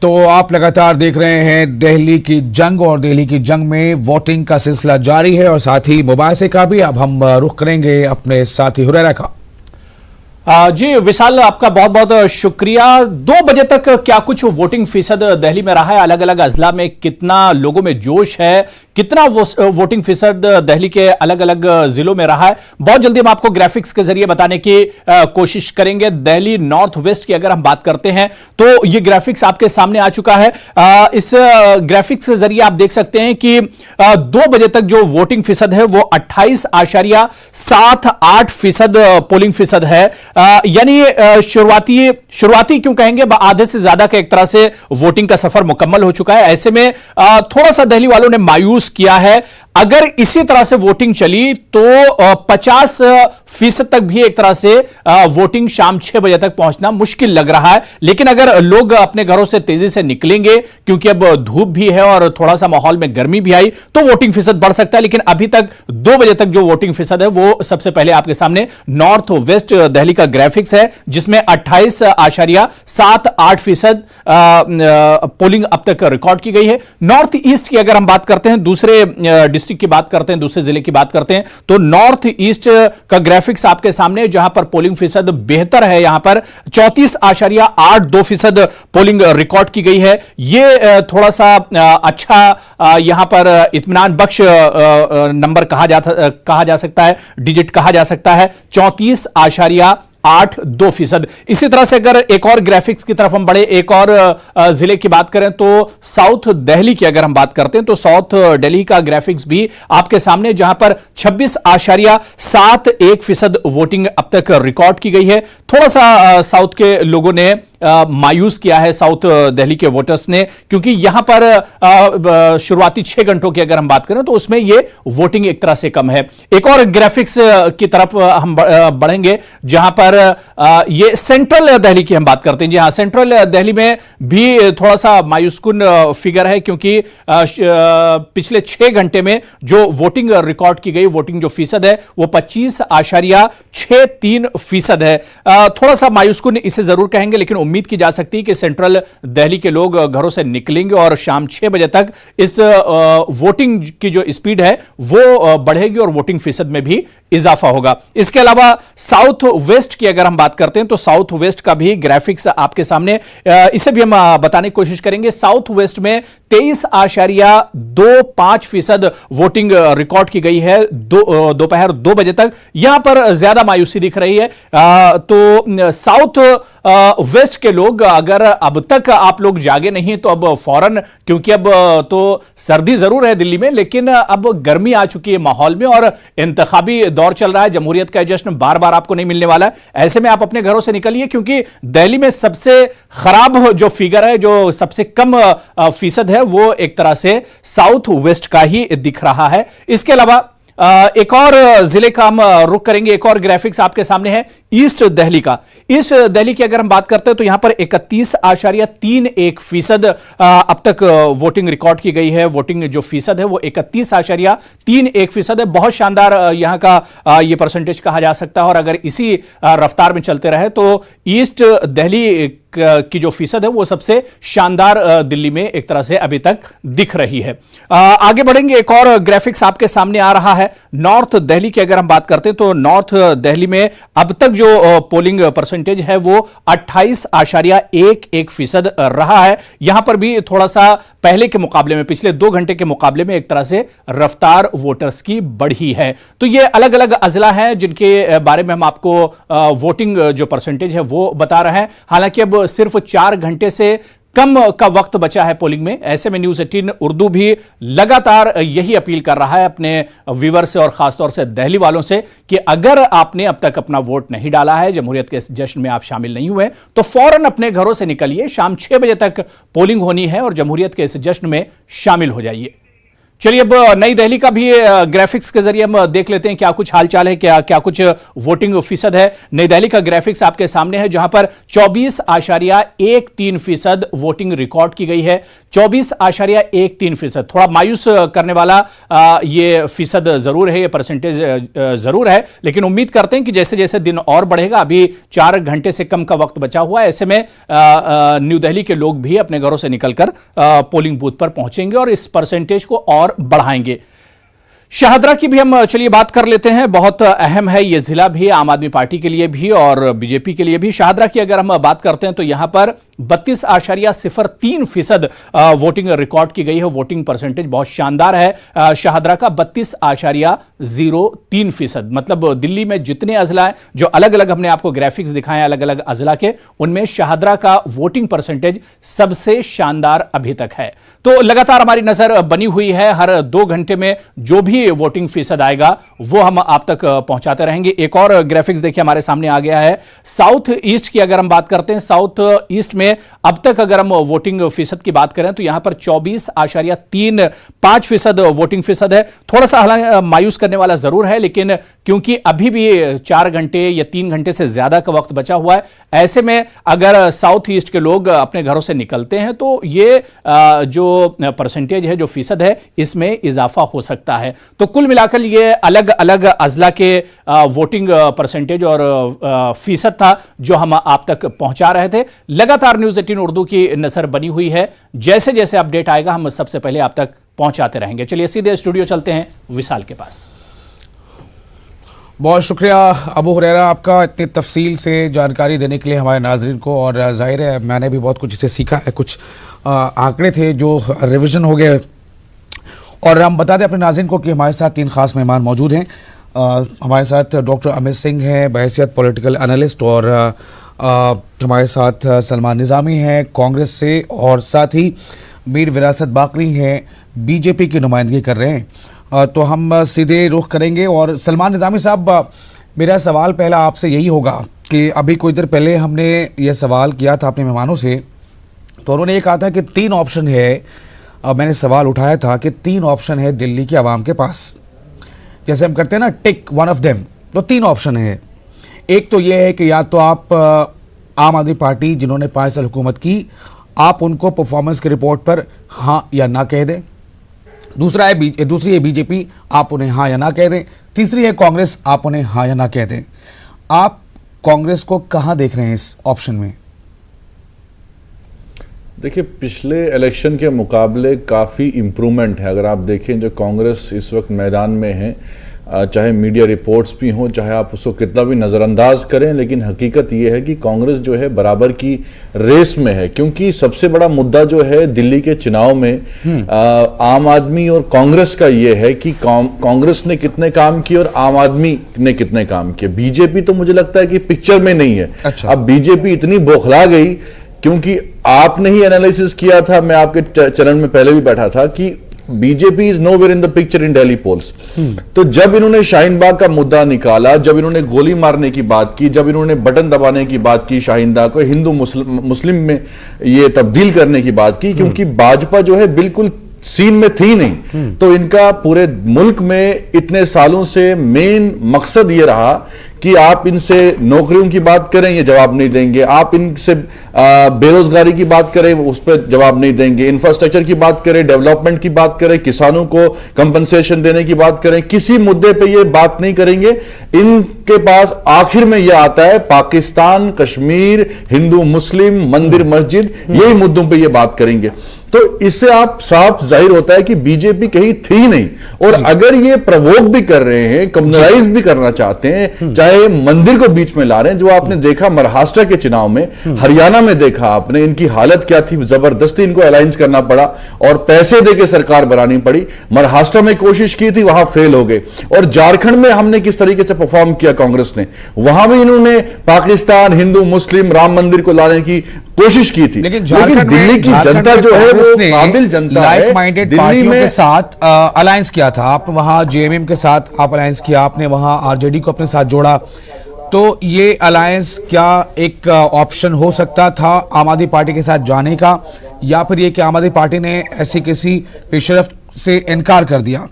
तो आप लगातार देख रहे हैं दिल्ली की जंग, और दिल्ली की जंग में वोटिंग का सिलसिला जारी है और साथ ही मुबासे का भी। अब हम रुख करेंगे अपने साथी हुरैरा का। जी विशाल, आपका बहुत बहुत शुक्रिया। 2 बजे तक क्या कुछ वोटिंग फीसद दिल्ली में रहा है? अलग अलग अजला में कितना लोगों में जोश है, कितना वोटिंग फीसद दिल्ली के अलग अलग जिलों में रहा है, बहुत जल्दी हम आपको ग्राफिक्स के जरिए बताने की कोशिश करेंगे। दिल्ली नॉर्थ वेस्ट की अगर हम बात करते हैं तो ये ग्राफिक्स आपके सामने आ चुका है। इस ग्राफिक्स के जरिए आप देख सकते हैं कि 2 बजे तक जो वोटिंग फीसद है वो 28.78% पोलिंग फीसद है। यानी शुरुआती क्यों कहेंगे, आधे से ज्यादा का एक तरह से वोटिंग का सफर मुकम्मल हो चुका है। ऐसे में थोड़ा सा दिल्ली वालों ने मायूस किया है। अगर इसी तरह से वोटिंग चली तो 50% तक भी एक तरह से वोटिंग शाम 6 बजे तक पहुंचना मुश्किल लग रहा है। लेकिन अगर लोग अपने घरों से तेजी से निकलेंगे, क्योंकि अब धूप भी है और थोड़ा सा माहौल में गर्मी भी आई, तो वोटिंग फीसद बढ़ सकता है। लेकिन अभी तक 2 बजे तक जो वोटिंग फीसद है वो सबसे पहले आपके सामने नॉर्थ वेस्ट दिल्ली का ग्राफिक्स है, जिसमें 28.78% पोलिंग अब तक रिकॉर्ड की गई है। नॉर्थ ईस्ट की अगर हम बात करते हैं, दूसरे डिस्ट्रिक्ट की बात करते हैं, दूसरे जिले की बात करते हैं, तो नॉर्थ ईस्ट का ग्राफिक्स आपके सामने, जहां पर पोलिंग फीसद बेहतर है। यहां पर 34.82% पोलिंग रिकॉर्ड की गई है। यह थोड़ा सा अच्छा यहां पर इत्मीनान बख्श नंबर कहा जा सकता है, डिजिट कहा जा सकता है, 34.82%। इसी तरह से अगर एक और ग्राफिक्स की तरफ हम बढ़े, एक और जिले की बात करें तो साउथ दिल्ली की अगर हम बात करते हैं तो साउथ दिल्ली का ग्राफिक्स भी आपके सामने, जहां पर 26.71% वोटिंग अब तक रिकॉर्ड की गई है। थोड़ा सा साउथ के लोगों ने मायूस किया है, साउथ दिल्ली के वोटर्स ने, क्योंकि यहां पर शुरुआती 6 घंटों की अगर हम बात करें तो उसमें यह वोटिंग एक तरह से कम है। एक और ग्राफिक्स की तरफ हम बढ़ेंगे, जहां पर ये सेंट्रल दिल्ली की हम बात करते हैं। जी हां, सेंट्रल दिल्ली में भी थोड़ा सा मायूसकुन फिगर है, क्योंकि पिछले 6 घंटे में जो वोटिंग रिकॉर्ड की गई, वोटिंग जो फीसद है वो 25.63% है। थोड़ा सा मायूसकुन इसे जरूर कहेंगे, लेकिन उम्मीद की जा सकती है कि सेंट्रल दिल्ली के लोग घरों से निकलेंगे और शाम 6 बजे तक इस वोटिंग की जो स्पीड है वो बढ़ेगी और वोटिंग फीसद में भी इजाफा होगा। इसके अलावा साउथ वेस्ट की अगर हम बात करते हैं तो साउथ वेस्ट का भी ग्राफिक्स आपके सामने, इसे भी हम बताने की कोशिश करेंगे। साउथ वेस्ट में 23.25% वोटिंग रिकॉर्ड की गई है दोपहर 2 बजे तक। यहां पर ज्यादा मायूसी दिख रही है। तो साउथ वेस्ट के लोग, अगर अब तक आप लोग जागे नहीं तो अब फौरन, क्योंकि अब तो सर्दी जरूर है दिल्ली में, लेकिन अब गर्मी आ चुकी है माहौल में और इंतखाबी दौर चल रहा है। जमहूरियत का जश्न बार बार आपको नहीं मिलने वाला है। ऐसे में आप अपने घरों से निकलिए, क्योंकि दिल्ली में सबसे खराब जो फिगर है, जो सबसे कम फीसद है, वो एक तरह से साउथ वेस्ट का ही दिख रहा है। इसके अलावा एक और जिले का हम रुख करेंगे। एक और ग्राफिक्स आपके सामने है ईस्ट दिल्ली का। ईस्ट दिल्ली की अगर हम बात करते हैं तो यहां पर 31.31% अब तक वोटिंग रिकॉर्ड की गई है। वोटिंग जो फीसद है वो 31.31% है। बहुत शानदार यहां का ये परसेंटेज कहा जा सकता है, और अगर इसी रफ्तार में चलते रहे तो ईस्ट दिल्ली की जो फीसद है वो सबसे शानदार दिल्ली में एक तरह से अभी तक दिख रही है। आगे बढ़ेंगे, एक और ग्राफिक्स आपके सामने आ रहा है नॉर्थ दिल्ली की अगर हम बात करते हैं तो नॉर्थ दिल्ली में अब तक जो पोलिंग परसेंटेज है वो 28.11% रहा है। यहां पर भी थोड़ा सा पहले के मुकाबले में, पिछले 2 घंटे के मुकाबले में एक तरह से रफ्तार वोटर्स की बढ़ी है। तो ये अलग अलग अजला हैं जिनके बारे में हम आपको वोटिंग जो परसेंटेज है वो बता रहे हैं। हालांकि अब सिर्फ 4 घंटे से कम का वक्त बचा है पोलिंग में। ऐसे में न्यूज़ 18 उर्दू भी लगातार यही अपील कर रहा है अपने व्यूअर से और खासतौर से दिल्ली वालों से कि अगर आपने अब तक अपना वोट नहीं डाला है, जमहूरियत के इस जश्न में आप शामिल नहीं हुए, तो फौरन अपने घरों से निकलिए। शाम 6 बजे तक पोलिंग होनी है और जमहूरियत के इस जश्न में शामिल हो जाइए। चलिए अब नई दिल्ली का भी ग्राफिक्स के जरिए हम देख लेते हैं क्या कुछ हालचाल है, क्या कुछ वोटिंग फीसद है। नई दिल्ली का ग्राफिक्स आपके सामने है जहां पर 24.13% वोटिंग रिकॉर्ड की गई है। 24.13%, थोड़ा मायूस करने वाला ये फीसद जरूर है, ये परसेंटेज जरूर है, लेकिन उम्मीद करते हैं कि जैसे जैसे दिन और बढ़ेगा, अभी 4 घंटे से कम का वक्त बचा हुआ है, ऐसे में न्यू दिल्ली के लोग भी अपने घरों से निकलकर पोलिंग बूथ पर पहुंचेंगे और इस परसेंटेज को और बढ़ाएंगे। शाहदरा की भी हम चलिए बात कर लेते हैं, बहुत अहम है ये जिला भी, आम आदमी पार्टी के लिए भी और बीजेपी के लिए भी। शाहदरा की अगर हम बात करते हैं तो यहां पर 32.03% वोटिंग रिकॉर्ड की गई है। वोटिंग परसेंटेज बहुत शानदार है शाहदरा का, 32.03%। मतलब दिल्ली में जितने अजला हैं, जो अलग अलग हमने आपको ग्राफिक्स दिखाए अलग अलग अजला के, उनमें शाहदरा का वोटिंग परसेंटेज सबसे शानदार अभी तक है। तो लगातार हमारी नजर बनी हुई है, हर 2 घंटे में जो भी वोटिंग फीसद आएगा वो हम आप तक पहुंचाते रहेंगे। एक और ग्राफिक्स देखिए हमारे सामने आ गया है साउथ ईस्ट की। अगर हम बात करते हैं साउथ ईस्ट में अब तक अगर हम वोटिंग फीसद की बात करें तो यहां पर 24.35% वोटिंग फीसद है। थोड़ा सा हालांकि मायूस करने वाला जरूर है, लेकिन क्योंकि अभी भी 4 घंटे या 3 घंटे से ज्यादा का वक्त बचा हुआ है, ऐसे में अगर साउथ ईस्ट के लोग अपने घरों से निकलते हैं तो ये जो परसेंटेज है, जो फीसद है, इसमें इजाफा हो सकता है। तो कुल मिलाकर ये अलग अलग अजला के वोटिंग परसेंटेज और फीसद था जो हम आप तक पहुंचा रहे थे। लगातार न्यूज़ 18 उर्दू की नजर बनी हुई है, जैसे जैसे अपडेट आएगा हम सबसे पहले आप तक पहुंचाते रहेंगे। चलिए सीधे स्टूडियो चलते हैं विशाल के पास। बहुत शुक्रिया अबू हुरैरा आपका इतनी तफसील से जानकारी देने के लिए हमारे नाजरीन को। और जाहिर है मैंने भी बहुत कुछ इससे सीखा है, कुछ आंकड़े थे जो रिवीजन हो गए। और हम बता दें अपने नाज़रीन को कि हमारे साथ 3 खास मेहमान मौजूद हैं। हमारे साथ डॉक्टर अमित सिंह हैं, बहैसियत पॉलिटिकल एनालिस्ट, और हमारे साथ सलमान निज़ामी हैं कांग्रेस से, और साथ ही मीर विरासत बाकरी हैं, बीजेपी की नुमाइंदगी कर रहे हैं। तो हम सीधे रुख करेंगे। और सलमान निज़ामी साहब, मेरा सवाल पहला आपसे यही होगा कि अभी कुछ देर पहले हमने ये सवाल किया था अपने मेहमानों से, तो उन्होंने ये कहा था कि 3 ऑप्शन है। अब मैंने सवाल उठाया था कि 3 ऑप्शन है दिल्ली के आवाम के पास, जैसे हम करते हैं ना टिक वन ऑफ देम, तो 3 ऑप्शन है। एक तो ये है कि या तो आप आम आदमी पार्टी जिन्होंने 5 साल हुकूमत की, आप उनको परफॉर्मेंस की रिपोर्ट पर हाँ या ना कह दें। दूसरी है बीजेपी, आप उन्हें हाँ या ना कह दें। तीसरी है कांग्रेस, आप उन्हें हाँ या ना कह दें। आप कांग्रेस को कहाँ देख रहे हैं इस ऑप्शन में? देखिए, पिछले इलेक्शन के मुकाबले काफ़ी इम्प्रूवमेंट है। अगर आप देखें जो कांग्रेस इस वक्त मैदान में है, चाहे मीडिया रिपोर्ट्स भी हों, चाहे आप उसको कितना भी नज़रअंदाज करें, लेकिन हकीकत ये है कि कांग्रेस जो है बराबर की रेस में है। क्योंकि सबसे बड़ा मुद्दा जो है दिल्ली के चुनाव में आम आदमी और कांग्रेस का ये है कि कांग्रेस ने कितने काम किए और आम आदमी ने कितने काम किए। बीजेपी तो मुझे लगता है कि पिक्चर में नहीं है। अच्छा। अब बीजेपी इतनी बौखला गई, क्योंकि आपने ही एनालिसिस किया था, मैं आपके चरण में पहले भी बैठा था, कि BJP is nowhere in the picture in Delhi polls. तो जब इन्होंने शाहीन बाग का मुद्दा निकाला, जब इन्होंने गोली मारने की बात की, जब इन्होंने बटन दबाने की बात की, शाहीन बाग को हिंदू मुस्लिम में ये तब्दील करने की बात की, क्योंकि भाजपा जो है बिल्कुल सीन में थी नहीं। तो इनका पूरे मुल्क में इतने सालों से मेन मकसद ये रहा कि आप इनसे नौकरियों की बात करें, ये जवाब नहीं देंगे। आप इनसे बेरोजगारी की बात करें, उस पर जवाब नहीं देंगे। इंफ्रास्ट्रक्चर की बात करें, डेवलपमेंट की बात करें, किसानों को कंपनसेशन देने की बात करें, किसी मुद्दे पे ये बात नहीं करेंगे। इनके पास आखिर में ये आता है पाकिस्तान, कश्मीर, हिंदू मुस्लिम, मंदिर मस्जिद, यही मुद्दों पे ये बात करेंगे। तो इससे आप साफ जाहिर होता है कि बीजेपी कहीं थी नहीं। और अगर ये प्रवोक भी कर रहे हैं, कम्युनलाइज भी करना चाहते हैं, चाहे मंदिर को बीच में ला रहे हैं, जो आपने देखा महाराष्ट्र के चुनाव में, हरियाणा में देखा आपने इनकी हालत क्या थी, जबरदस्ती इनको अलायंस करना पड़ा और पैसे देके सरकार बनानी पड़ी। महाराष्ट्र में कोशिश की थी, वहां फेल हो गए। और झारखंड में हमने किस तरीके से परफॉर्म किया कांग्रेस ने, वहां भी इन्होंने पाकिस्तान, हिंदू मुस्लिम, राम मंदिर को लाने की कोशिश की थी। लेकिन दिल्ली की जनता जो है वो काबिल जनता है। लाइक माइंडेड पार्टियों के साथ अलायंस किया था, आप वहां जेएमएम के साथ आप अलायंस किया, आपने वहां आरजेडी को अपने साथ जोड़ा। तो ये अलायंस क्या एक ऑप्शन हो सकता था आम आदमी पार्टी के साथ जाने का, या फिर ये कि आम आदमी पार्टी ने ऐसी किसी पेशरफ्त से इनकार कर दिया।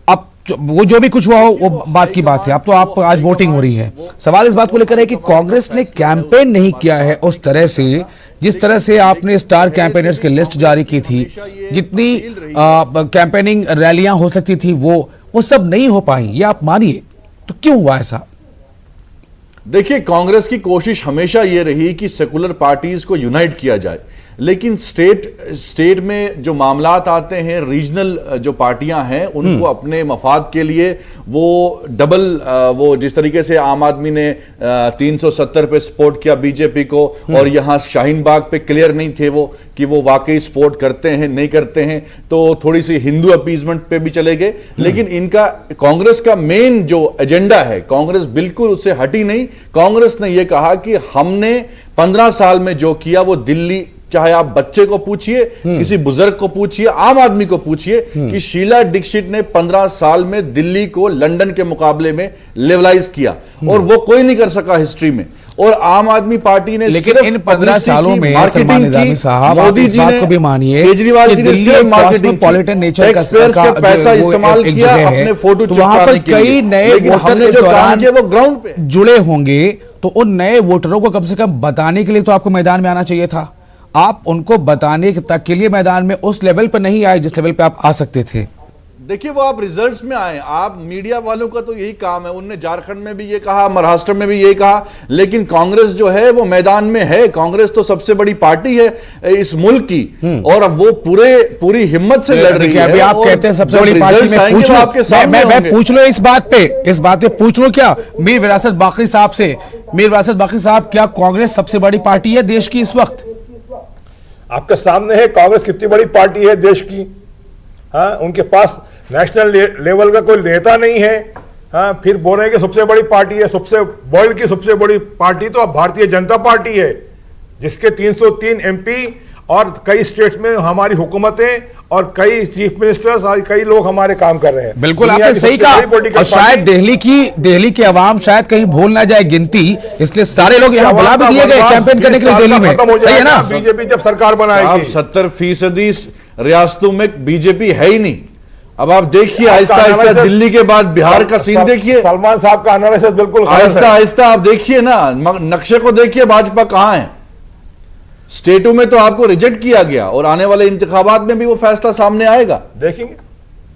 अब वो जो भी कुछ हुआ हो वो बात की बात है, अब तो आप आज वोटिंग हो रही है। सवाल इस बात को लेकर है कि कांग्रेस ने कैंपेन नहीं किया है उस तरह से जिस तरह से आपने स्टार कैंपेनर्स की लिस्ट जारी की थी, जितनी कैंपेनिंग रैलियां हो सकती थी वो सब नहीं हो पाई, ये आप मानिए, तो क्यों हुआ ऐसा? देखिए, कांग्रेस की कोशिश हमेशा ये रही कि सेकुलर पार्टीज को यूनाइट किया जाए, लेकिन स्टेट में जो मामलात आते हैं, रीजनल जो पार्टियां हैं उनको अपने मफाद के लिए वो डबल वो जिस तरीके से आम आदमी ने 370 पे सपोर्ट किया बीजेपी को, और यहां शाहीन बाग पे क्लियर नहीं थे वो कि वो वाकई सपोर्ट करते हैं नहीं करते हैं, तो थोड़ी सी हिंदू अपीजमेंट पे भी चले गए। लेकिन इनका कांग्रेस का मेन जो एजेंडा है, कांग्रेस बिल्कुल उससे हटी नहीं। कांग्रेस ने यह कहा कि हमने 15 साल में जो किया वो दिल्ली, चाहे आप बच्चे को पूछिए, किसी बुजुर्ग को पूछिए, आम आदमी को पूछिए कि शीला दीक्षित ने 15 साल में दिल्ली को लंदन के मुकाबले में लेवलाइज किया, और वो कोई नहीं कर सका हिस्ट्री में। और आम आदमी पार्टी ने, लेकिन इन 15 सालों में सलमान निजामी साहब, आप इस बात को भी मानिए केजरीवाल जी ने दिल्ली कॉस्मोपॉलिटन नेचर का पैसा इस्तेमाल किया अपने फोटो तो वहां पर कई नए वोटर इस दौरान वो ग्राउंड पे जुड़े होंगे, तो उन नए वोटरों को कम से कम बताने के लिए तो आपको मैदान में आना चाहिए था। आप उनको बताने तक के लिए मैदान में उस लेवल पर नहीं आए जिस लेवल पे आप आ सकते थे। देखिए, वो आप रिजल्ट्स में आए, आप मीडिया वालों का तो यही काम है। उनने झारखंड में भी ये कहा, महाराष्ट्र में भी ये कहा, लेकिन कांग्रेस जो है वो मैदान में है। कांग्रेस तो सबसे बड़ी पार्टी है इस मुल्क की, और अब वो पूरी हिम्मत से लड़ रही है। अभी आप कहते हैं सबसे बड़ी पार्टी में, पूछ लो आपके सामने, मैं पूछ लो इस बात पे पूछ लो क्या मीर विरासत बाकरी साहब से, मीर विरासत बाकरी साहब, क्या कांग्रेस सबसे बड़ी पार्टी है देश की इस वक्त? आपके सामने है कांग्रेस कितनी बड़ी पार्टी है देश की। हाँ, उनके पास नेशनल लेवल का कोई नेता नहीं है। हाँ, फिर बोल रहे हैं कि सबसे बड़ी पार्टी है। वर्ल्ड की सबसे बड़ी पार्टी तो अब भारतीय जनता पार्टी है, जिसके 303 एमपी और कई स्टेट्स में हमारी हुकूमतें और कई चीफ मिनिस्टर्स और कई लोग हमारे काम कर रहे हैं। बिल्कुल, आपने सही कहा। और शायद दिल्ली की आवाम शायद कहीं भूल ना जाए गिनती, इसलिए सारे लोग यहाँ बुला भी दिए गए कैंपेन करने के लिए दिल्ली में। सही है ना? बीजेपी जब सरकार बनाएगी 70% रियासतों में बीजेपी है ही नहीं। अब आप देखिए आहिस्ता आहिस्ता दिल्ली के बाद बिहार का सीन देखिए। सलमान साहब का एनालिसिस बिल्कुल आहिस्ता आहिस्ता आप देखिए ना, नक्शे को देखिए, भाजपा कहां है। स्टेटों में तो आपको रिजेक्ट किया गया, और आने वाले इंतखाबात में भी वो फैसला सामने आएगा। देखेंगे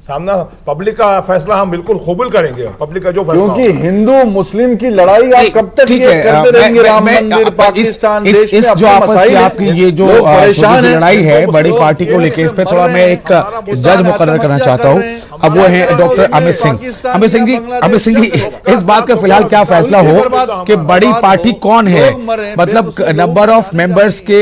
सामना, पब्लिक का फैसला हम बिल्कुल कबूल करेंगे। पब्लिक का जो क्योंकि हिंदू मुस्लिम की लड़ाई आप कब तक ये करते रहेंगे? राम मंदिर, पाकिस्तान, देश में जो आपस की आपकी ये जो लड़ाई है बड़ी पार्टी को लेकर, इस पे थोड़ा मैं एक जज मुकर्रर करना चाहता हूँ। अब वो है डॉक्टर अमित सिंह जी, इस बात का फिलहाल क्या फैसला हो कि बड़ी पार्टी कौन है? मतलब नंबर ऑफ मेंबर्स के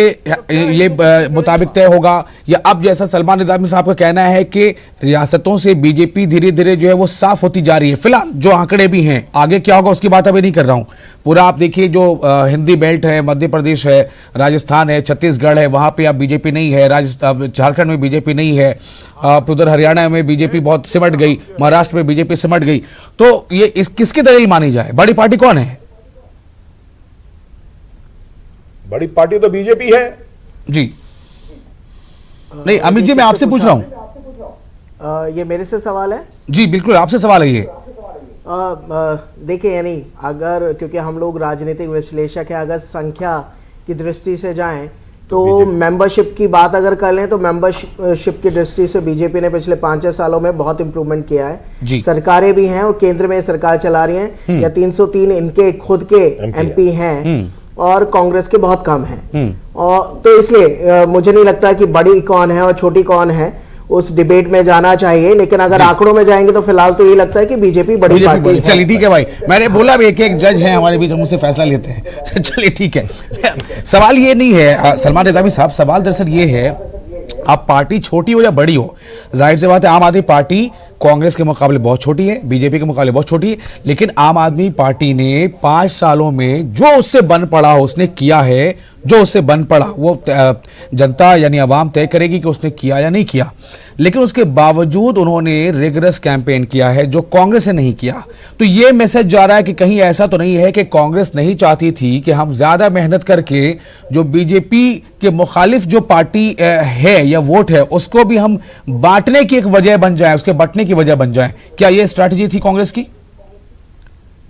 ये मुताबिक तय होगा, या अब जैसा सलमान निजामी साहब का कहना है कि रियासतों से बीजेपी धीरे धीरे जो है वो साफ होती जा रही है? फिलहाल जो आंकड़े भी हैं, आगे क्या होगा उसकी बात अभी नहीं कर रहा हूं। पूरा आप देखिए, जो हिंदी बेल्ट है, मध्य प्रदेश है, राजस्थान है, छत्तीसगढ़ है, वहां पे अब बीजेपी नहीं है। झारखंड में बीजेपी नहीं है, उधर हरियाणा में बीजेपी बहुत सिमट गई, महाराष्ट्र में बीजेपी सिमट गई। तो ये किसकी दलील मानी जाए? बड़ी पार्टी कौन है? बड़ी पार्टी तो बीजेपी है जी। नहीं अमित जी, मैं आपसे पूछ रहा हूं। ये मेरे से सवाल है? जी बिल्कुल, आपसे सवाल है ये। देखिए, यानी अगर, क्योंकि हम लोग राजनीतिक विश्लेषक हैं, अगर संख्या की दृष्टि से जाएं तो मेंबरशिप की बात अगर कर लें तो मेंबरशिप की दृष्टि से बीजेपी ने पिछले 5-6 सालों में बहुत इंप्रूवमेंट किया है। सरकारें भी हैं और केंद्र में सरकार चला रही हैं, या 303 इनके खुद के एमपी हैं और कांग्रेस के बहुत कम हैं। और तो इसलिए मुझे नहीं लगता कि बड़ी कौन है और छोटी कौन है, उस डिबेट में जाना चाहिए। लेकिन अगर आंकड़ों में जाएंगे तो फिलहाल तो ये लगता है कि बीजेपी बड़ी पार्टी है। चलिए ठीक है भाई, मैंने बोला भी एक जज है हमारे बीच, मुझसे फैसला लेते हैं। चलिए ठीक है, सवाल ये नहीं है सलमान निजामी साहब, सवाल दरअसल ये है, आप पार्टी छोटी हो या बड़ी हो, जाहिर सी बात है आम आदमी पार्टी कांग्रेस के मुकाबले बहुत छोटी है, बीजेपी के मुकाबले बहुत छोटी है, लेकिन आम आदमी पार्टी ने 5 सालों में जो उससे बन पड़ा उसने किया है, जो उससे बन पड़ा वो जनता यानी आवाम तय करेगी कि उसने किया या नहीं किया। लेकिन उसके बावजूद उन्होंने रिगरस कैंपेन किया है जो कांग्रेस ने नहीं किया। तो ये मैसेज जा रहा है कि कहीं ऐसा तो नहीं है कि कांग्रेस नहीं चाहती थी कि हम ज्यादा मेहनत करके जो बीजेपी के मुखालिफ जो पार्टी है या वोट है उसको भी हम बांटने की एक वजह बन जाए, उसके बंटने की वजह बन जाए। क्या ये स्ट्रैटेजी थी कांग्रेस की?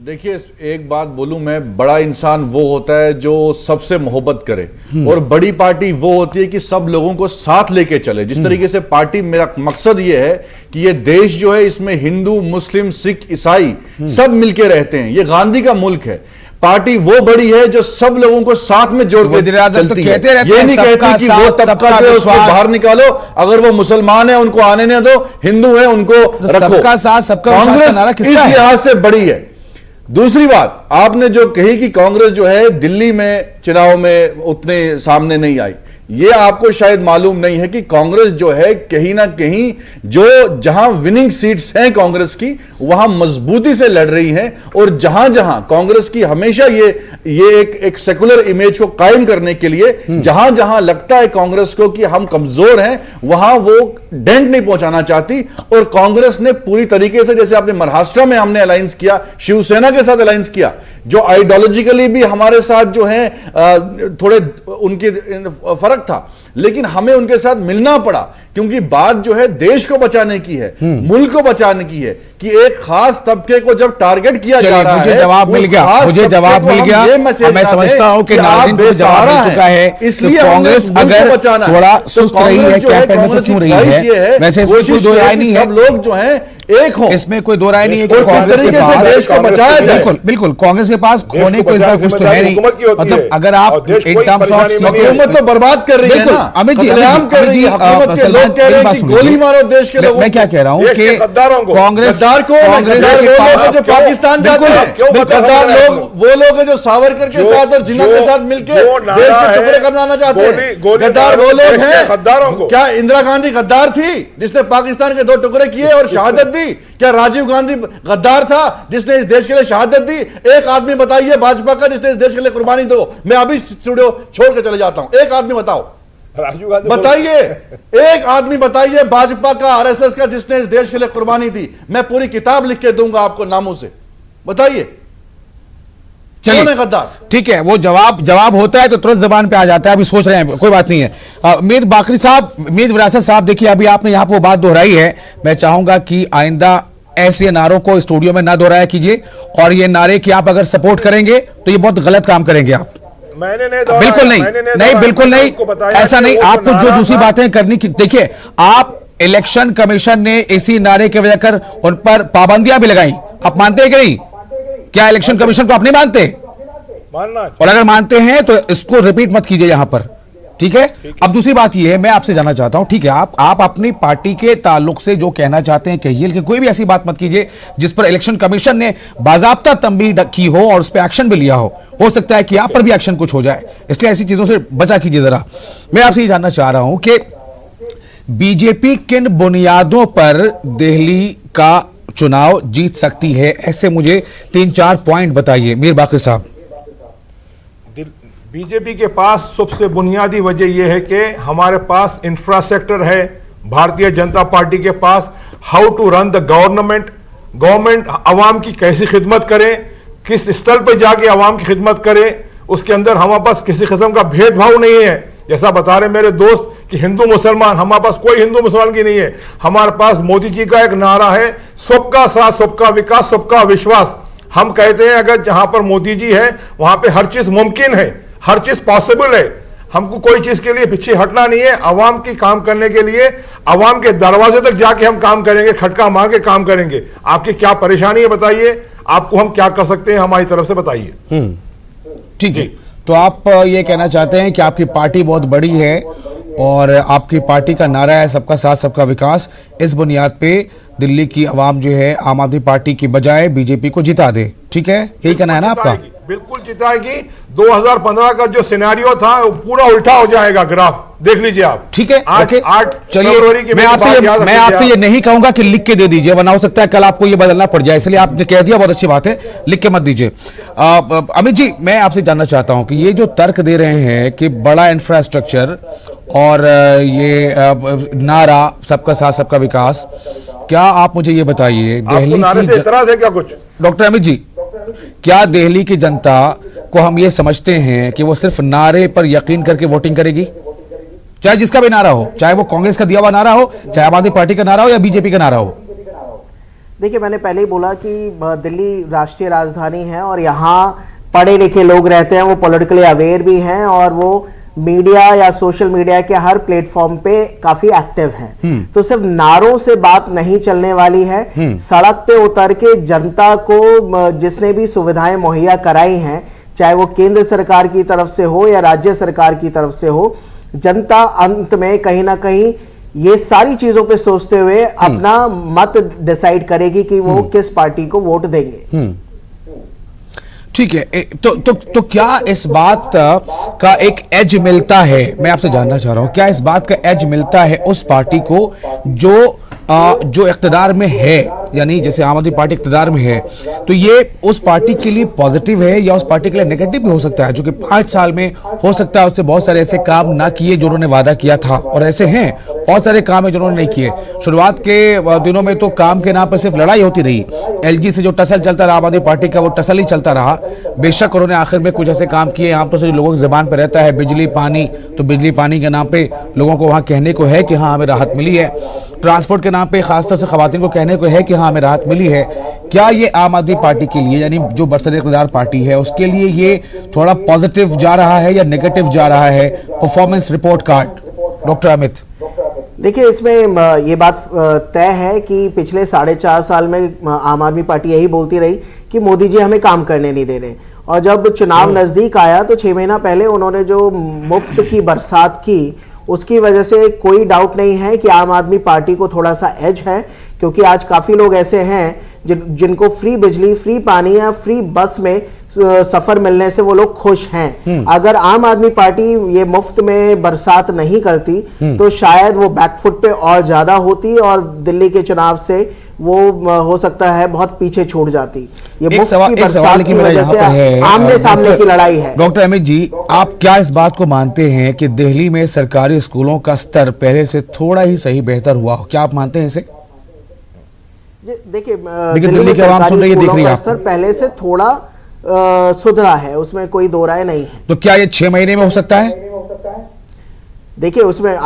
देखिए, एक बात बोलूं मैं, बड़ा इंसान वो होता है जो सबसे मोहब्बत करे, और बड़ी पार्टी वो होती है कि सब लोगों को साथ लेके चले। जिस तरीके से पार्टी, मेरा मकसद ये है कि ये देश जो है इसमें हिंदू, मुस्लिम, सिख, ईसाई सब मिलके रहते हैं। ये गांधी का मुल्क है। पार्टी वो बड़ी है जो सब लोगों को साथ में जोड़ के चलती है। ये नहीं कहती कि वो तबका जो है उसको बाहर निकालो, अगर वो मुसलमान है उनको आने न दो, हिंदू है उनको रखो। सबका साथ सबका विश्वास का नारा किसका है? इस लिहाज से बड़ी है। दूसरी बात आपने जो कही कि कांग्रेस जो है दिल्ली में चुनाव में उतने सामने नहीं आई, ये आपको शायद मालूम नहीं है कि कांग्रेस जो है कहीं ना कहीं जो जहां विनिंग सीट्स हैं कांग्रेस की वहां मजबूती से लड़ रही हैं, और जहां जहां कांग्रेस की हमेशा ये एक सेकुलर इमेज को कायम करने के लिए जहां जहां लगता है कांग्रेस को कि हम कमजोर हैं वहां वो डेंट नहीं पहुंचाना चाहती। और कांग्रेस ने पूरी तरीके से, जैसे आपने महाराष्ट्र में हमने अलायंस किया, शिवसेना के साथ अलायंस किया, जो आइडियोलॉजिकली भी हमारे साथ जो है थोड़े उनके फर्क था, लेकिन हमें उनके साथ मिलना पड़ा क्योंकि बात जो है देश को बचाने की है, मुल्क को बचाने की है, कि एक खास तबके को जब टारगेट किया जा रहा है। मुझे जवाब मिल गया, मुझे जवाब मिल गया। मैं समझता हूं कि नाज़रीन को जवाब मिल चुका है। इसलिए कांग्रेस अगर थोड़ा सुस्त रही है कैंपेन में तो क्यों रही है? वैसे इसमें कोई दो राय नहीं है, सब लोग जो हैं एक हो, इसमें कोई दो राय नहीं है कि कांग्रेस के पास देश को बचाया जाए। बिल्कुल बिल्कुल, कांग्रेस के पास खोने को इस बार कुछ तो है नहीं। मतलब अगर आप इन टर्म्स ऑफ हुकूमत तो बर्बाद कर रही है ना, अमित जी, हुकूमत के लोग कह रहे हैं कि गोली मारो देश के लोगों। मैं क्या कह रहा हूं कि कांग्रेस के पास जो पाकिस्तान जाते हैं गद्दार लोग वो लोग हैं जो सावरकर के साथ और जिन्ना के साथ मिलकर देश के टुकड़े करवाना चाहते हैं। गद्दार वो लोग हैं। क्या इंदिरा गांधी गद्दार थी जिसने पाकिस्तान के 2 टुकड़े किए और शहादत दी? क्या राजीव गांधी गद्दार था जिसने इस देश के लिए शहादत दी? एक आदमी बताइए भाजपा का जिसने इस देश के लिए कुर्बानी दो। मैं अभी स्टूडियो छोड़ के चले जाता हूं। एक आदमी बताओ, राजीव गांधी बताइए, एक आदमी बताइए भाजपा का, आरएसएस का जिसने इस देश के लिए कुर्बानी दी। मैं पूरी किताब लिख के दूंगा आपको नामों से, बताइए। चलिए ठीक है, वो जवाब होता है तो तुरंत जबान पे आ जाता है। अभी सोच रहे हैं, कोई बात नहीं है। मीर बाकरी साहब, मीर विरासत साहब, देखिए अभी आपने यहाँ पे वो बात दोहराई है। मैं चाहूंगा कि आइंदा ऐसे नारों को स्टूडियो में ना दोहराया कीजिए, और ये नारे कि आप अगर सपोर्ट करेंगे तो ये बहुत गलत काम करेंगे आप। मैंने नहीं, बिल्कुल नहीं, बिल्कुल नहीं, ऐसा नहीं। आपको जो दूसरी बातें करनी, देखिए आप इलेक्शन कमीशन ने इसी नारे की वजह कर उन पर पाबंदियां भी लगाई। आप मानते हैं कि नहीं? क्या इलेक्शन कमीशन को आप नहीं मानते? मानना, और अगर मानते हैं तो इसको रिपीट मत कीजिए यहां पर, ठीक है? अब दूसरी बात यह है, मैं आपसे जानना चाहता हूं, ठीक है, आप अपनी पार्टी के ताल्लुक से जो कहना चाहते हैं कहिए, लेकिन कोई भी ऐसी बात मत कीजिए जिस पर इलेक्शन कमीशन ने बाजाब्ता तंबीह की हो और उस पर एक्शन भी लिया हो सकता है कि आप पर भी एक्शन कुछ हो जाए, इसलिए ऐसी चीजों से बचा कीजिए जरा। मैं आपसे ये जानना चाह रहा हूं कि बीजेपी किन बुनियादों पर दिल्ली का चुनाव जीत सकती है, ऐसे मुझे 3-4 पॉइंट बताइए मीर बाकरी साहब। बीजेपी के पास सबसे बुनियादी वजह यह है कि हमारे पास इंफ्रास्ट्रक्चर है। भारतीय जनता पार्टी के पास how to run the government आवाम की कैसी खिदमत करे, किस स्तर पर जाके आवाम की खिदमत करे, उसके अंदर हमारे पास किसी किस्म का भेदभाव नहीं है। जैसा बता रहे मेरे दोस्त कि हिंदू मुसलमान, हमारे पास कोई हिंदू मुसलमान की नहीं है। हमारे पास मोदी जी का एक नारा है, सबका साथ, सबका विकास, सबका विश्वास। हम कहते हैं अगर जहां पर मोदी जी है वहां पे हर चीज मुमकिन है, हर चीज पॉसिबल है। हमको कोई चीज के लिए पीछे हटना नहीं है। आवाम की काम करने के लिए आवाम के दरवाजे तक जाके हम काम करेंगे, खटका मार के काम करेंगे। आपकी क्या परेशानी है बताइए, आपको हम क्या कर सकते हैं हमारी तरफ से बताइए। ठीक है, तो आप ये कहना चाहते हैं कि आपकी पार्टी बहुत बड़ी है और आपकी पार्टी का नारा है सबका साथ सबका विकास। इस बुनियाद पे दिल्ली की आवाम जो है आम आदमी पार्टी की बजाय बीजेपी को जिता दे, ठीक है? यही कहना है ना आपका? बिल्कुल जिताएगी। 2015 का जो सिनेरियो था वो पूरा उल्टा हो जाएगा, ग्राफ देख लीजिए आप। ठीक है, आज ओके। 8 चलिए, फरवरी की मैं आपसे ये नहीं कहूंगा कि लिख के दे दीजिए, वरना हो सकता है कल आपको ये बदलना पड़ जाए, इसलिए आपने कह दिया, बहुत अच्छी बात है, लिख के मत दीजिए। अमित जी, मैं आपसे जानना चाहता हूं कि ये जो तर्क दे रहे हैं कि बड़ा इंफ्रास्ट्रक्चर और ये नारा सबका साथ सबका विकास, क्या आप मुझे ये बताइए, दिल्ली की इतराज है क्या कुछ? डॉक्टर अमित जी, क्या दिल्ली की जनता को हम ये समझते हैं कि वो सिर्फ नारे पर यकीन करके वोटिंग करेगी, चाहे जिसका भी नारा हो, चाहे वो कांग्रेस का दिया हुआ नारा हो, चाहे आम आदमी पार्टी का नारा हो या बीजेपी का नारा हो? देखिए, मैंने पहले ही बोला कि दिल्ली राष्ट्रीय राजधानी है और यहाँ पढ़े लिखे लोग रहते हैं, वो पॉलिटिकली अवेयर भी हैं और वो मीडिया या सोशल मीडिया के हर प्लेटफॉर्म पे काफी एक्टिव हैं। तो सिर्फ नारों से बात नहीं चलने वाली है, सड़क पे उतर के जनता को जिसने भी सुविधाएं मुहैया कराई हैं, चाहे वो केंद्र सरकार की तरफ से हो या राज्य सरकार की तरफ से हो, जनता अंत में कहीं ना कहीं ये सारी चीजों पे सोचते हुए अपना मत डिसाइड करेगी कि वो किस पार्टी को वोट देंगे। ठीक है, तो क्या इस बात का एक एज मिलता है, मैं आपसे जानना चाह रहा हूं, क्या इस बात का एज मिलता है उस पार्टी को जो इख्तिदार में है, यानी जैसे आम आदमी पार्टी इख्तिदार में है, तो ये उस पार्टी के लिए पॉजिटिव है या उस पार्टी के लिए नेगेटिव भी हो सकता है, जो कि 5 साल में हो सकता है उससे बहुत सारे ऐसे काम ना किए जो उन्होंने वादा किया था, और ऐसे हैं बहुत सारे काम है जो उन्होंने नहीं किए। शुरुआत के दिनों में तो काम के नाम पर सिर्फ लड़ाई होती रही, एलजी से जो टसल चलता रहा आम आदमी पार्टी का, वो टसल ही चलता रहा। बेशक उन्होंने आखिर में कुछ ऐसे काम किए, आमतौर से लोगों की जुबान पर रहता है बिजली पानी, तो बिजली पानी के नाम पे लोगों को वहां कहने को है कि हाँ हमें राहत मिली है, ट्रांसपोर्ट के नाम पे खासतौर से खवातीन को कहने को है कि हाँ हमें राहत मिली है। क्या ये आम आदमी पार्टी के लिए, यानी जो बरसर इक़्तिदार पार्टी है, उसके लिए ये थोड़ा पॉजिटिव जा रहा है या नेगेटिव जा रहा है performance report card? Doctor Amit, देखिए, इसमें ये बात तय है कि पिछले 4.5 साल में आम आदमी पार्टी यही बोलती रही कि मोदी जी हमें काम करने नहीं दे रहे, और जब चुनाव नजदीक आया तो 6 महीना पहले उन्होंने जो मुफ्त की बरसात की, उसकी वजह से कोई डाउट नहीं है कि आम आदमी पार्टी को थोड़ा सा एज है, क्योंकि आज काफी लोग ऐसे हैं जिनको फ्री बिजली, फ्री पानी या फ्री बस में सफर मिलने से वो लोग खुश हैं। अगर आम आदमी पार्टी ये मुफ्त में बरसात नहीं करती तो शायद वो बैकफुट पे और ज्यादा होती और दिल्ली के चुनाव से वो हो सकता है बहुत पीछे छूट जाती। ये एक सवाल की मेरा यहाँ पर है, आमने सामने की लड़ाई है। डॉक्टर अमित जी, आप क्या इस बात को मानते हैं कि दिल्ली में सरकारी स्कूलों का स्तर पहले से थोड़ा ही सही बेहतर हुआ? क्या आप मानते हैं इसे? देखिए, दिल्ली की आवाम सुन रही है, देख रही है, स्तर पहले से थोड़ा सुधरा है, उसमें कोई दो राय नहीं है। तो क्या ये 6 महीने में हो सकता है? देखिए, उसमें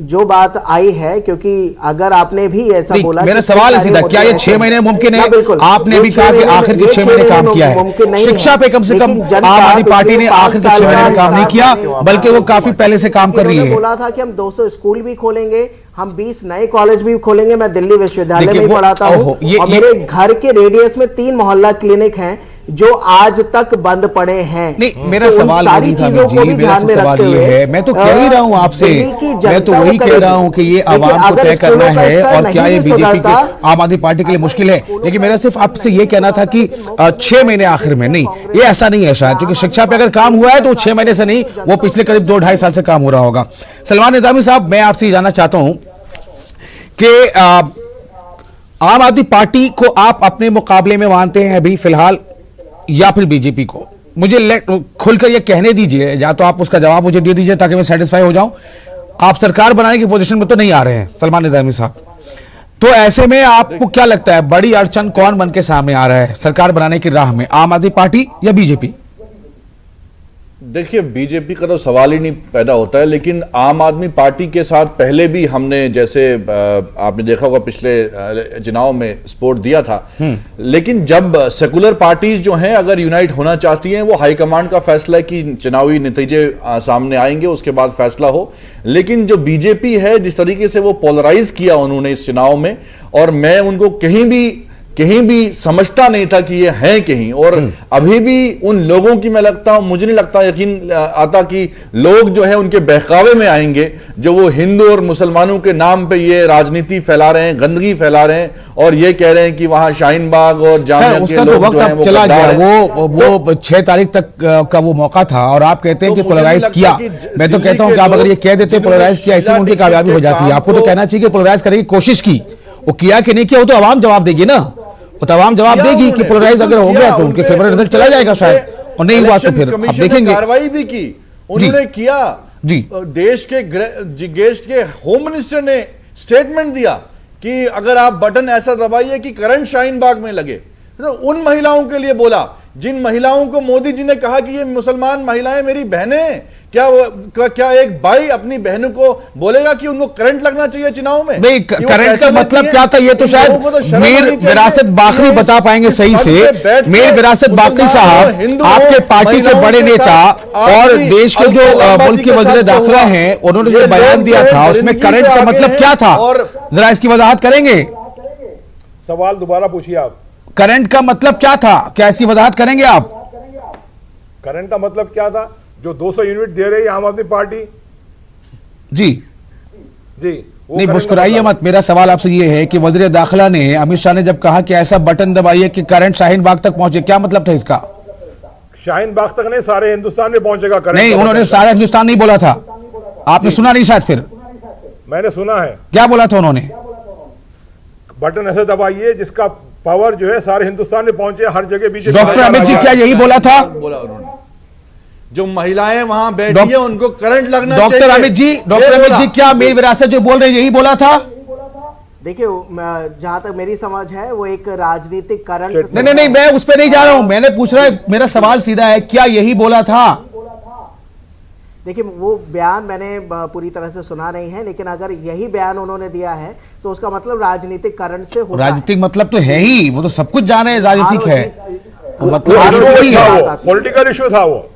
जो बात आई है, क्योंकि अगर आपने भी ऐसा बोला, मेरा सवाल है सीधा, क्या ये 6 महीने मुमकिन है? आपने भी कहा कि आखिर के 6 महीने काम किया है, शिक्षा पे कम से कम आम आदमी पार्टी ने आखिर के 6 महीने में काम नहीं किया, बल्कि वो काफी पहले से काम कर रही है। बोला था कि हम 200 स्कूल भी खोलेंगे, हम 20 नए कॉलेज भी खोलेंगे। मैं दिल्ली विश्वविद्यालय में पढ़ाता हूँ और मेरे घर के रेडियस में 3 मोहल्ला क्लिनिक हैं जो आज तक बंद पड़े हैं। नहीं, मेरा सवाल नहीं था जी, मेरा सवाल ये है, मैं तो कह ही रहा हूं आपसे, मैं तो वही कह रहा हूं कि ये आवाम को तय करना है, और क्या ये बीजेपी के, आम आदमी पार्टी के लिए मुश्किल है? लेकिन मेरा सिर्फ आपसे ये कहना था कि 6 महीने आखिर में नहीं, ये ऐसा नहीं है शायद, क्योंकि शिक्षा पे अगर काम हुआ है तो 6 महीने से नहीं, वो पिछले करीब 2-2.5 साल से काम हो रहा होगा। सलमान निजामी साहब, मैं आपसे जानना चाहता हूं कि आम आदमी पार्टी को आप अपने मुकाबले में मानते हैं अभी फिलहाल, या फिर बीजेपी को? मुझे खुलकर ये कहने दीजिए, या तो आप उसका जवाब मुझे दे दीजिए ताकि मैं सेटिस्फाई हो जाऊं। आप सरकार बनाने की पोजीशन में तो नहीं आ रहे हैं सलमान निजामी साहब, तो ऐसे में आपको क्या लगता है बड़ी अड़चन कौन बन के सामने आ रहा है सरकार बनाने की राह में, आम आदमी पार्टी या बीजेपी? देखिए, बीजेपी का तो सवाल ही नहीं पैदा होता है, लेकिन आम आदमी पार्टी के साथ पहले भी हमने, जैसे आपने देखा होगा पिछले चुनाव में सपोर्ट दिया था, लेकिन जब सेकुलर पार्टीज जो हैं अगर यूनाइट होना चाहती हैं, वो हाईकमांड का फैसला है कि चुनावी नतीजे सामने आएंगे उसके बाद फैसला हो। लेकिन जो बीजेपी है, जिस तरीके से वो पोलराइज किया उन्होंने इस चुनाव में, और मैं उनको कहीं भी कहीं भी समझता नहीं था कि ये हैं कहीं। और अभी भी उन लोगों की, मैं लगता हूं, मुझे नहीं लगता, यकीन आता कि लोग जो है उनके बहकावे में आएंगे, जो वो हिंदू और मुसलमानों के नाम पे ये राजनीति फैला रहे हैं, गंदगी फैला रहे हैं और ये कह रहे हैं कि वहां शाहीन बाग और जामिया के उसका तो लोग वक्त जो हैं अब वो चला गद्दार गया। हैं। वो 6 तारीख तक का वो मौका था और आप कहते हैं तो कि मुझे पोलराइज नहीं किया। लगता कि मैं तो दिल्ली कहता हूं के कि आप अगर ये लोग कह देते पोलराइज किया, ऐसी उनकी कामयाबी हो जाती है। आपको तो कहना चाहिए कि पोलराइज करने की कोशिश की, वो किया कि नहीं किया वो तो आवाम जवाब देगी ना। वो तो आवाम जवाब देगी कि पोलराइज अगर हो गया तो उनके फेवरेट रिजल्ट चला जाएगा शायद, और नहीं हुआ तो फिर अब देखेंगे। कार्रवाई भी की उन्होंने, किया जी। देश के होम मिनिस्टर ने स्टेटमेंट दिया कि अगर आप बटन ऐसा दबाइए कि करंट शाहीन बाग में लगे, तो उन महिलाओं के लिए बोला जिन महिलाओं को मोदी जी ने कहा कि ये मुसलमान महिलाएं मेरी बहनें। क्या एक भाई अपनी बहनों को बोलेगा कि उनको करंट लगना चाहिए चुनाव में? नहीं, करंट का मतलब क्या था ये तो शायद मीर विरासत बाकरी बता पाएंगे सही से। मीर विरासत बाकरी साहब आपके पार्टी के बड़े नेता और देश के जो मुल्क के वज़ीर दाखिला हैं, उन्होंने जो बयान दिया था उसमें करंट का मतलब क्या था, जरा इसकी वजाहत करेंगे? सवाल दोबारा पूछिए आप। करंट का मतलब क्या था, क्या इसकी वजाहत करेंगे आप? करंट का मतलब क्या था? जो 200 यूनिट दे रही है आम आदमी पार्टी जी। जी नहीं वो करंट का मुस्कुराइए मतलब- मत। मेरा सवाल आपसे ये है कि वज़ीर दाखिला ने, अमित शाह ने जब कहा कि ऐसा बटन दबाइए कि करंट शाहीन बाग तक पहुंचे, क्या मतलब था इसका? शाहीन बाग तक नहीं, सारे हिंदुस्तान में पहुंचेगा करंट नहीं, का उन्होंने मतलब। सारा हिंदुस्तान नहीं बोला था, आपने सुना नहीं शायद। फिर मैंने सुना है, क्या बोला था उन्होंने? बटन ऐसे दबाइए जिसका पावर जो है सारे हिंदुस्तान में पहुंचे, हर जगह बीजेपी। डॉक्टर अमित जी क्या यही बोला था? बोला उन्होंने, जो महिलाएं वहां बैठी हैं उनको करंट लगना चाहिए। डॉक्टर अमित जी क्या मीर विरासत जो बोल रहे हैं यही बोला था? देखिए जहां तक मेरी समझ है वो एक राजनीतिक करंट। नहीं, मैं उस पर नहीं जा रहा हूं। मैंने पूछ रहा है, मेरा सवाल सीधा है, क्या यही बोला था? देखिए वो बयान मैंने पूरी तरह से सुना नहीं है, लेकिन अगर यही बयान उन्होंने दिया है तो उसका मतलब राजनीतिक करंट से होता है। राजनीतिक मतलब तो है ही, वो तो सब कुछ जान रहे हैं राजनीतिक है, तो मतलब वो राजनीतिक ही है। पॉलिटिकल इशू था वो।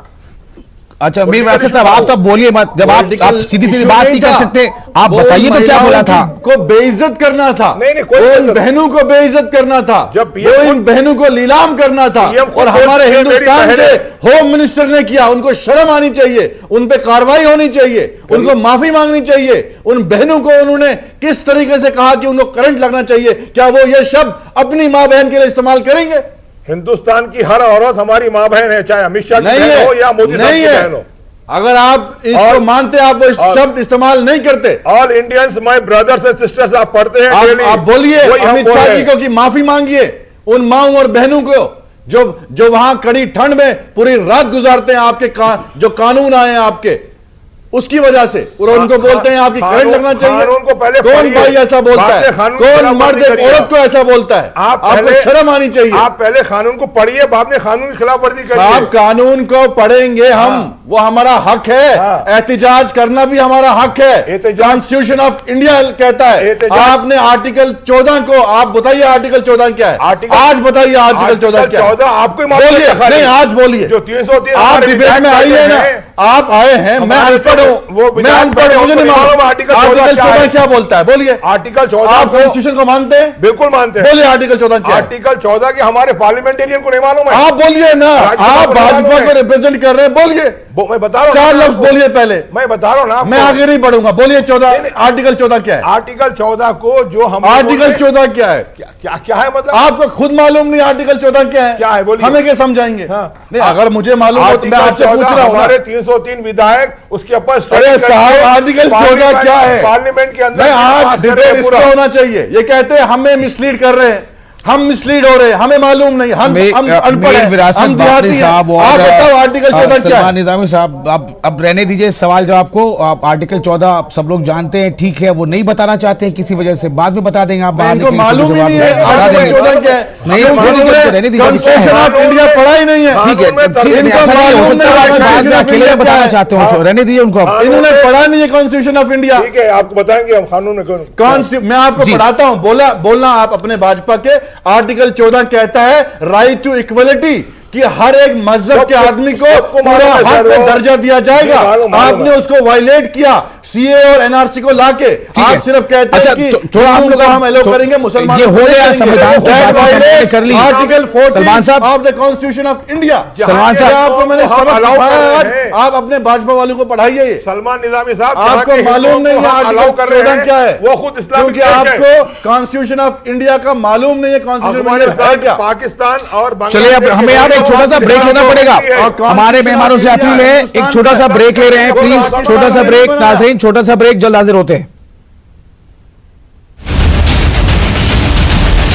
अच्छा मीर विरासत साहब आप तो बोलिए मत, जब आप सीधी सीधी बात नहीं कर सकते, आप बताइए तो क्या बोला था? को बेइज्जत करना था, नहीं, कोई उन बहनों को बेइज्जत करना था, जब वो इन बहनों को नीलाम करना था। और हमारे हिंदुस्तान के होम मिनिस्टर ने किया। उनको शर्म आनी चाहिए, उन पे कार्रवाई होनी चाहिए, उनको माफी मांगनी चाहिए। उन बहनों को उन्होंने किस तरीके से कहा कि उनको करंट लगना चाहिए, क्या वो ये शब्द अपनी मां बहन के लिए इस्तेमाल करेंगे? हिंदुस्तान की हर औरत हमारी मां बहन है, चाहे अमित शाह की बहन हो या मोदी साहब की बहन हो। अगर आप इसको मानते, आप वो शब्द इस्तेमाल नहीं करते। All Indians my brothers and sisters आप पढ़ते हैं डेली। आप बोलिए अमित शाह जी को कि माफी मांगिए उन माओ और बहनों को जो वहां कड़ी ठंड में पूरी रात गुजारते हैं, आपके जो कानून आए हैं आपके, उसकी वजह से। और उनको बोलते हैं आपकी करंट लगना चाहिए। को पहले कौन भाई ऐसा बोलता है? कौन मर्द औरत को ऐसा बोलता है? आपको शर्म आनी चाहिए। आप पहले कानून को पढ़िए, बाद में कानून की खिलाफ वर्जी करिए। साहब कानून को पढ़ेंगे हम, वो हमारा हक है। एहतिजाज करना भी हमारा हक है। कॉन्स्टिट्यूशन ऑफ इंडिया कहता है। आपने आर्टिकल 14 को, आप बताइए आर्टिकल 14 क्या है? आज बताइए आर्टिकल 14 क्या है? 14 आपको बोलिए, नहीं आज बोलिए। जो 303 आप डिबेट में आइए ना, आप आए हैं, मैं अनपढ़ हूं, मैं अनपढ़ हूं, मुझे नहीं मालूम आर्टिकल 14 क्या बोलता है। बोलिए आर्टिकल 14। आप कॉन्स्टिट्यूशन को मानते हैं? बिल्कुल मानते हैं। बोलिए आर्टिकल 14 क्या है? आर्टिकल 14 के हमारे पार्लियामेंटियन को नहीं मालूम है। आप बोलिए ना, आप भाजपा को रिप्रेजेंट कर रहे हैं, बोलिए। मैं बता रहा हूं, 4 लफ्ज बोलिए पहले। मैं बता रहा हूं ना, मैं आगे नहीं बढ़ूंगा। बोलिए 14, आर्टिकल 14 क्या है? आर्टिकल 14 को जो हम आर्टिकल 14 क्या है? क्या है मतलब? आपको खुद मालूम नहीं आर्टिकल 14 क्या है? क्या है बोलिए? हमें क्या समझाएंगे? नहीं, अगर मुझे मालूम हो तो मैं आपसे पूछ रहा हूं। हमारे 303 विधायक उसके ऊपर। अरे साहब आर्टिकल 14 क्या है? पार्लियामेंट के अंदर आज डिबेट इस पर होना चाहिए। ये कहते हैं हमें मिसलीड कर रहे हैं, हम मिसलीड हो रहे हैं, हमें मालूम नहीं, हम अनपढ़ हैं, विरासत बाकरी साहब और आप बताओ आर्टिकल 14 क्या है? सलमान निजामी साहब अब रहने दीजिए सवाल जवाब को। आप आर्टिकल 14 आप सब लोग जानते हैं, ठीक है, वो नहीं बताना चाहते हैं किसी वजह से, बाद में बता देंगे। आप बाहर इनको मालूम ही नहीं है आर्टिकल 14 क्या है? नहीं, रहने दीजिए, कॉन्स्टिट्यूशन ऑफ इंडिया पढ़ा ही नहीं है। ठीक है, ऐसा नहीं हो सकता आप बाद में अकेले बताना चाहते हो, रहने दीजिए उनको। इन्होंने पढ़ा नहीं है कॉन्स्टिट्यूशन ऑफ इंडिया। ठीक है, आपको बताएंगे हम कानून मैं आपको पढ़ाता हूं, बोलना आप अपने भाजपा के। आर्टिकल 14 कहता है राइट टू इक्वलिटी, कि हर एक मजहब के आदमी को पूरा हक पे दर्जा दिया जाएगा। आपने उसको वायलेट किया। सीए और एनआरसी को लाके है। आप सिर्फ कहते अच्छा, हैं कि थोड़ा हम लोग हम एलो तो- करेंगे, मुसलमान ये हो गया संविधान की बात हमने कर ली। आर्टिकल सलमान 14 साहब, of the constitution of India. Salman साहब, आपको मैंने हम सबक allow सिखाया कर आज, रहे हैं। आप अपने भाजपा वालों को पढ़ाइए ये। सलमान निजामी साहब, आपको जहाँ के मालूम हिंदुओं नहीं को है हम आर्टिकल allow कर रहे 14 हैं, क्या है, वो खुद इस्लामिक क्योंकि देश है। आपको कॉन्स्टिट्यूशन ऑफ इंडिया का मालूम नहीं है, कॉन्स्टिट्यूशन ऑफ इंडिया है क्या। पाकिस्तान और चलिए अब हमें यहाँ पे एक छोटा सा ब्रेक लेना पड़ेगा। हमारे मेहमानों से अपील है, एक छोटा सा ब्रेक ले रहे हैं प्लीज, छोटा सा ब्रेक नाज़रीन, छोटा सा ब्रेक, जल्द हाजिर होते हैं।